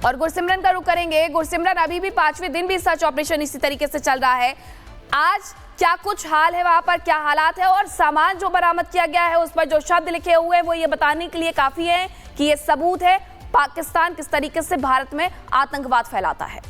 और गुरसिमरन का रुख करेंगे। गुरसिमरन, अभी भी 5वें दिन भी सर्च ऑपरेशन इसी तरीके से चल रहा है। आज क्या कुछ हाल है वहां पर, क्या हालात है, और सामान जो बरामद किया गया है उस पर जो शब्द लिखे हुए हैं वो ये बताने के लिए काफी है कि ये सबूत है पाकिस्तान किस तरीके से भारत में आतंकवाद फैलाता है।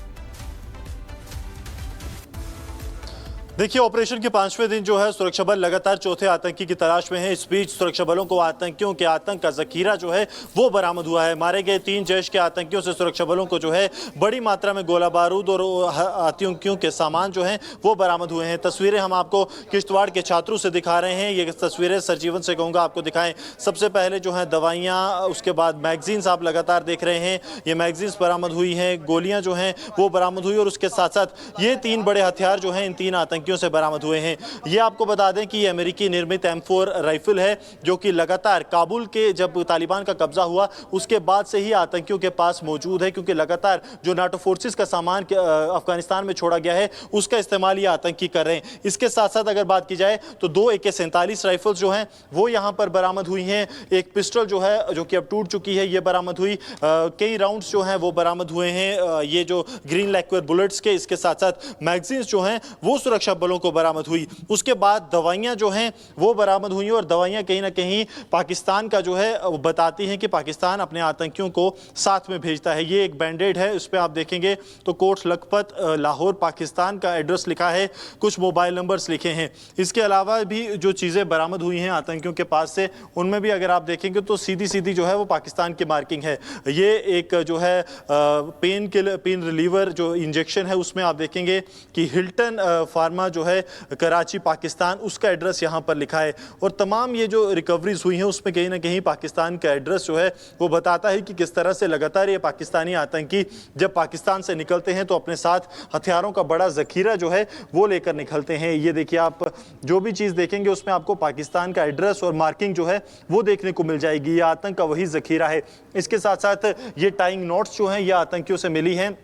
देखिए, ऑपरेशन के 5वें दिन जो है सुरक्षा बल लगातार चौथे आतंकी की तलाश में है। इस बीच सुरक्षा बलों को आतंकियों के आतंक का जखीरा जो है वो बरामद हुआ है। मारे गए 3 जैश के आतंकियों से सुरक्षा बलों को जो है बड़ी मात्रा में गोला बारूद और आतंकियों के सामान जो हैं वो बरामद हुए हैं। तस्वीरें हम आपको किश्तवाड़ के छात्रों से दिखा रहे हैं। ये तस्वीरें सरजीवन से कहूँगा आपको दिखाएं। सबसे पहले जो है दवाइयाँ, उसके बाद मैगजीन्स आप लगातार देख रहे हैं, ये मैगजीन्स बरामद हुई हैं, गोलियाँ जो हैं वो बरामद हुई, और उसके साथ साथ ये 3 बड़े हथियार जो हैं इन 3 आतंकियों से बरामद हुए हैं। ये आपको बता दें कि ये अमेरिकी निर्मित M4 राइफल है, जो कि लगातार काबुल के जब तालिबान का कब्जा हुआ उसके बाद से ही आतंकियों के पास मौजूद है, क्योंकि लगातार जो नाटो फोर्सेस का सामान अफगानिस्तान में छोड़ा गया है उसका इस्तेमाल ये आतंकी कर रहे हैं। इसके साथ साथ अगर बात की जाए तो 2 AK-47 राइफल्स जो हैं वो यहाँ पर बरामद हुई हैं। एक पिस्टल जो है जो कि अब टूट चुकी है ये बरामद हुई। कई राउंड्स जो हैं वो बरामद हुए हैं, ये जो ग्रीन लैक्वेयर बुलेट्स के। इसके साथ साथ मैगजीन्स जो हैं वो सुरक्षा बलों को बरामद हुई। उसके बाद दवाइयां जो हैं वो बरामद हुई, और दवाइयां कहीं ना कहीं पाकिस्तान का जो है बताती हैं कि पाकिस्तान अपने आतंकियों को साथ में भेजता है। ये एक बैंडेड है, उस पर आप देखेंगे तो कोट लखपत लाहौर पाकिस्तान का एड्रेस लिखा है, कुछ मोबाइल नंबर्स लिखे हैं। इसके अलावा भी जो चीज़ें बरामद हुई हैं आतंकियों के पास से, उनमें भी अगर आप देखेंगे तो सीधी सीधी जो है वो पाकिस्तान की मार्किंग है। ये एक जो है पेन रिलीवर जो इंजेक्शन है उसमें आप देखेंगे कि हिल्टन फार्मा जो है कराची पाकिस्तान, उसका एड्रेस यहाँ पर लिखा है। और तमाम ये जो रिकवरीज हुई हैं उसमें कहीं ना कहीं पाकिस्तान का एड्रेस जो है वो बताता है कि किस तरह से लगातार ये पाकिस्तानी आतंकी जब पाकिस्तान से निकलते हैं तो अपने साथ हथियारों का बड़ा जखीरा जो है वो लेकर निकलते हैं। ये देखिए, आप जो भी चीज़ देखेंगे उसमें आपको पाकिस्तान का एड्रेस और मार्किंग जो है वो देखने को मिल जाएगी। ये आतंक का वही जखीरा है। इसके साथ साथ ये टाइंग नोट्स जो हैं ये आतंकियों से मिली हैं,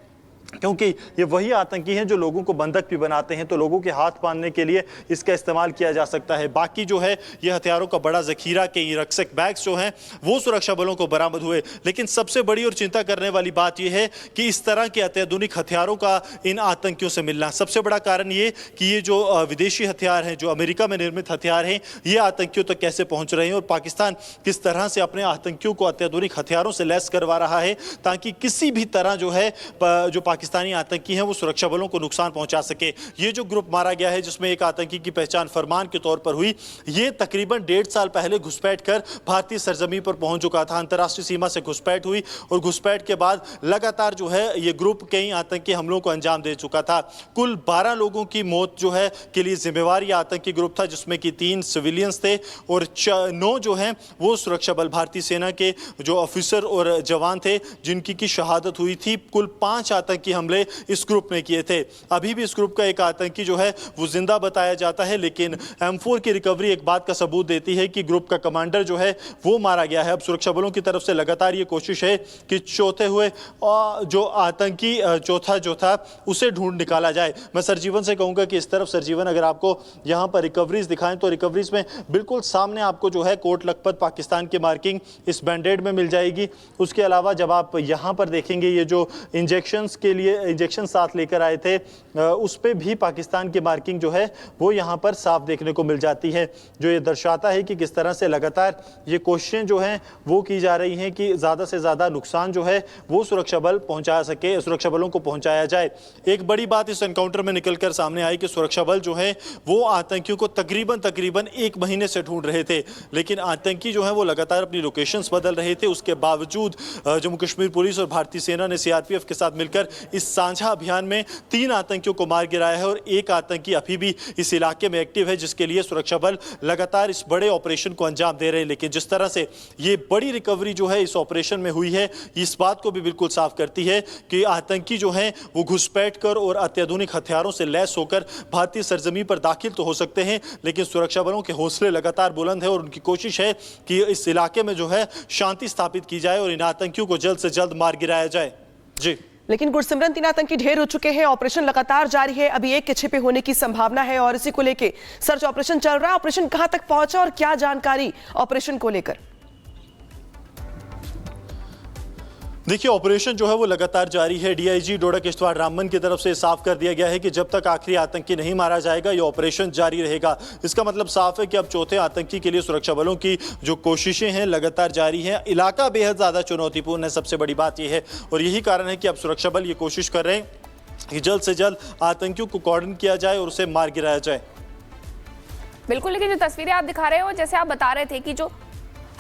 क्योंकि ये वही आतंकी हैं जो लोगों को बंधक भी बनाते हैं, तो लोगों के हाथ बांधने के लिए इसका इस्तेमाल किया जा सकता है। बाकी जो है ये हथियारों का बड़ा जखीरा के रक्सक बैग्स जो हैं वो सुरक्षा बलों को बरामद हुए। लेकिन सबसे बड़ी और चिंता करने वाली बात यह है कि इस तरह के अत्याधुनिक हथियारों का इन आतंकियों से मिलना, सबसे बड़ा कारण ये कि ये जो विदेशी हथियार हैं, जो अमेरिका में निर्मित हथियार हैं, ये आतंकियों तक कैसे पहुँच रहे हैं और पाकिस्तान किस तरह से अपने आतंकियों को अत्याधुनिक हथियारों से लैस करवा रहा है, ताकि किसी भी तरह जो है जो पाकिस्तानी आतंकी हैं वो सुरक्षा बलों को नुकसान पहुंचा सके। ये जो ग्रुप मारा गया है जिसमें एक आतंकी की पहचान फरमान के तौर पर हुई, ये तकरीबन 1.5 साल पहले घुसपैठ कर भारतीय सरजमीन पर पहुंच चुका था। अंतर्राष्ट्रीय सीमा से घुसपैठ हुई और घुसपैठ के बाद लगातार जो है ये ग्रुप कई आतंकी हमलों को अंजाम दे चुका था। कुल 12 लोगों की मौत जो है के लिए जिम्मेवार ये आतंकी ग्रुप था, जिसमें कि 3 सिविलियंस थे और 9 जो हैं वो सुरक्षा बल भारतीय सेना के जो ऑफिसर और जवान थे जिनकी की शहादत हुई थी। कुल 5 आतंकी हमले इस ग्रुप ने किए थे। अभी भी इस ग्रुप का एक आतंकी जो है वो जिंदा बताया जाता है, लेकिन M4 की रिकवरी एक बात का सबूत देती है कि ग्रुप का कमांडर जो है वो मारा गया है। अब सुरक्षा बलों की तरफ से लगातार ये कोशिश है कि चौथे हुए जो आतंकी चौथा जो था उसे ढूंढ निकाला जाए। मैं सरजीवन से कहूँगा कि इस तरफ सरजीवन अगर आपको यहाँ पर रिकवरीज दिखाएं तो रिकवरीज में बिल्कुल सामने आपको जो है कोट लखपत पाकिस्तान की मार्किंग इस बैंडेड में मिल जाएगी। उसके अलावा जब आप यहाँ पर देखेंगे ये जो इंजेक्शंस के लिए इंजेक्शन साथ लेकर आए थे उस पे भी पाकिस्तान की मार्किंग जो है वो यहाँ पर साफ देखने को मिल जाती है, जो ये दर्शाता है कि किस तरह से लगातार ये कोशिशें जो हैं वो की जा रही हैं कि ज़्यादा से ज़्यादा नुकसान जो है वो सुरक्षा बल पहुँचा सके, सुरक्षा बलों को पहुँचाया जाए। एक बड़ी बात इस एनकाउंटर में निकल कर सामने आई कि सुरक्षा बल जो है वो आतंकियों को तकरीबन 1 महीने से ढूंढ रहे थे, लेकिन आतंकी जो है वो लगातार अपनी लोकेशंस बदल रहे थे। उसके बावजूद जम्मू कश्मीर पुलिस और भारतीय सेना ने CRPF के साथ मिलकर इस साझा अभियान में 3 आतंकियों को मार गिराया है और एक आतंकी अभी भी इस इलाके में एक्टिव है, जिसके लिए सुरक्षा बल लगातार इस बड़े ऑपरेशन को अंजाम दे रहे हैं। लेकिन जिस तरह से ये बड़ी रिकवरी जो है इस ऑपरेशन में हुई है, इस बात को भी बिल्कुल साफ करती है कि आतंकी जो हैं वो घुसपैठ कर और अत्याधुनिक हथियारों से लैस होकर भारतीय सरजमीन पर दाखिल तो हो सकते हैं, लेकिन सुरक्षा बलों के हौसले लगातार बुलंद है और उनकी कोशिश है कि इस इलाके में जो है शांति स्थापित की जाए और इन आतंकियों को जल्द से जल्द मार गिराया जाए। जी, लेकिन गुरसिमरन 3 आतंकी ढेर हो चुके हैं, ऑपरेशन लगातार जारी है, अभी एक के छिपे होने की संभावना है और इसी को लेकर सर्च ऑपरेशन चल रहा है। ऑपरेशन कहां तक पहुंचा और क्या जानकारी ऑपरेशन को लेकर? देखिए ऑपरेशन जो है वो लगातार जारी है। डीआईजी डोडा किश्तवाड़ रामबन की तरफ से साफ कर दिया गया है कि जब तक आखिरी आतंकी नहीं मारा जाएगा ये ऑपरेशन जारी रहेगा। इसका मतलब साफ है कि अब चौथे आतंकी के लिए सुरक्षा बलों की जो कोशिशें हैं लगातार जारी हैं। इलाका बेहद ज़्यादा चुनौतीपूर्ण है, सबसे बड़ी बात यह है, और यही कारण है कि अब सुरक्षा बल ये कोशिश कर रहे हैं कि जल्द से जल्द आतंकियों को कॉर्डन किया जाए और उसे मार गिराया जाए। बिल्कुल, लेकिन जो तस्वीरें आप दिखा रहे हो, जैसे आप बता रहे थे कि जो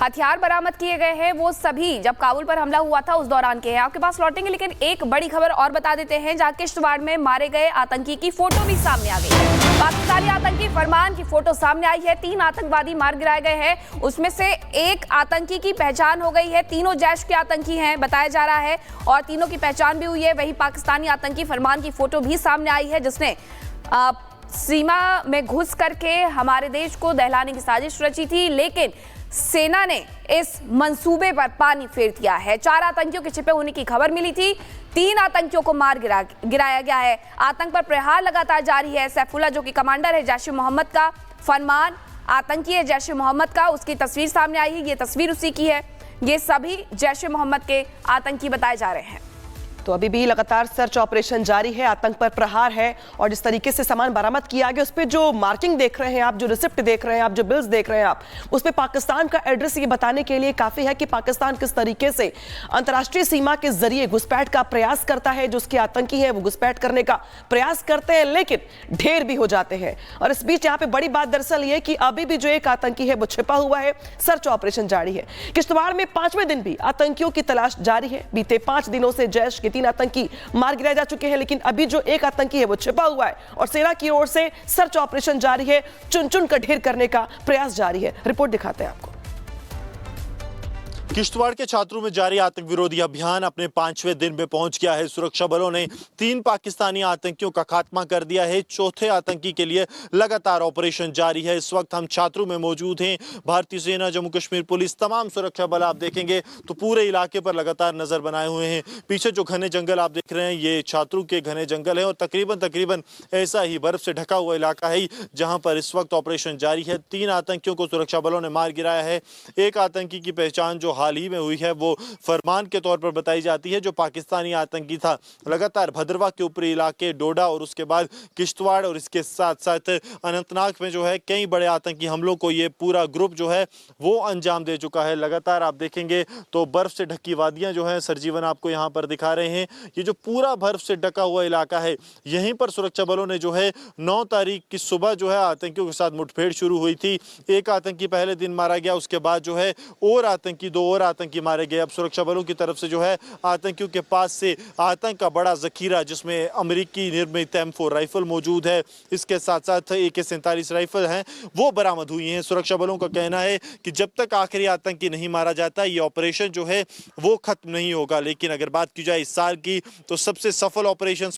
हथियार बरामद किए गए हैं वो सभी जब काबुल पर हमला हुआ था उस दौरान के हैं। आपके पास लौटेंगे, लेकिन एक बड़ी खबर और बता देते हैं, जहां किश्तवाड़ में मारे गए आतंकी की फोटो भी सामने आ गई है। पाकिस्तानी आतंकी फरमान की फोटो सामने आई है। 3 आतंकवादी मार गिराए गए हैं, उसमें से एक आतंकी की पहचान हो गई है। तीनों जैश के आतंकी हैं बताया जा रहा है और तीनों की पहचान भी हुई है। वही पाकिस्तानी आतंकी फरमान की फोटो भी सामने आई है, जिसने सीमा में घुस करके हमारे देश को दहलाने की साजिश रची थी, लेकिन सेना ने इस मंसूबे पर पानी फेर दिया है। 4 आतंकियों के छिपे होने की खबर मिली थी, 3 आतंकियों को मार गिराया गया है। आतंक पर प्रहार लगातार जारी है। सैफुल्लाह जो कि कमांडर है जैश ए मोहम्मद का, फरमान आतंकी है जैश ए मोहम्मद का, उसकी तस्वीर सामने आई है। ये तस्वीर उसी की है। ये सभी जैश ए मोहम्मद के आतंकी बताए जा रहे हैं। तो अभी भी लगातार सर्च ऑपरेशन जारी है, आतंक पर प्रहार है और जिस तरीके से सामान बरामद किया गया उस पर जो मार्किंग देख रहे हैं आप, जो रिसिप्ट देख रहे हैं आप, जो बिल्स देख रहे हैं आप, उस पर पाकिस्तान का एड्रेस ये बताने के लिए काफी है कि पाकिस्तान किस तरीके से अंतर्राष्ट्रीय सीमा के जरिए घुसपैठ का प्रयास करता है। जो उसके आतंकी है वो घुसपैठ करने का प्रयास करते हैं, लेकिन ढेर भी हो जाते हैं। और इस बीच यहाँ पे बड़ी बात दरअसल ये कि अभी भी जो एक आतंकी है वो छिपा हुआ है। सर्च ऑपरेशन जारी है। किश्तवाड़ में 5वें दिन भी आतंकियों की तलाश जारी है। बीते 5 दिनों से जैश के 3 आतंकी मार गिराए जा चुके हैं, लेकिन अभी जो एक आतंकी है वो छिपा हुआ है और सेना की ओर से सर्च ऑपरेशन जारी है। चुन चुन कर ढेर करने का प्रयास जारी है। रिपोर्ट दिखाते हैं आपको। किश्तवाड़ के छात्रों में जारी आतंक विरोधी अभियान अपने 5वें दिन में पहुंच गया है। सुरक्षा बलों ने 3 पाकिस्तानी आतंकियों का खात्मा कर दिया है। चौथे आतंकी के लिए लगातार ऑपरेशन जारी है। इस वक्त हम छात्रों में मौजूद हैं। भारतीय सेना, जम्मू कश्मीर पुलिस, तमाम सुरक्षा बल आप देखेंगे तो पूरे इलाके पर लगातार नजर बनाए हुए हैं। पीछे जो घने जंगल आप देख रहे हैं ये छात्रों के घने जंगल है और तकरीबन ऐसा ही बर्फ से ढका हुआ इलाका है जहां पर इस वक्त ऑपरेशन जारी है। 3 आतंकियों को सुरक्षा बलों ने मार गिराया है। एक आतंकी की पहचान जो हाल ही में हुई है वो फरमान के तौर पर बताई जाती है, जो पाकिस्तानी आतंकी था। लगातार भद्रवाह के ऊपरी इलाके, डोडा और उसके बाद किश्तवाड़ और इसके साथ साथ अनंतनाग में जो है कई बड़े आतंकी हमलों को ये पूरा ग्रुप जो है वो अंजाम दे चुका है। लगातार आप देखेंगे तो बर्फ से ढकी वादियां जो है, सरजीवन आपको यहाँ पर दिखा रहे हैं, ये जो पूरा बर्फ से ढका हुआ इलाका है, यहीं पर सुरक्षा बलों ने जो है 9 तारीख की सुबह जो है आतंकियों के साथ मुठभेड़ शुरू हुई थी। एक आतंकी पहले दिन मारा गया, उसके बाद जो है और आतंकी 2 और आतंकी मारे गए। अब सुरक्षा बलों की तरफ से जो है आतंकियों के पास से आतंक का बड़ा जखीरा, जिसमें अमेरिकी निर्मित M4 राइफल मौजूद है, इसके साथ साथ AK-47 राइफल हैं, वो बरामद हुई हैं। सुरक्षा बलों का कहना है कि जब तक आखिरी आतंकी नहीं मारा जाता ये ऑपरेशन जो है वो खत्म नहीं होगा। लेकिन अगर बात की जाए इस साल की तो सबसे सफल ऑपरेशन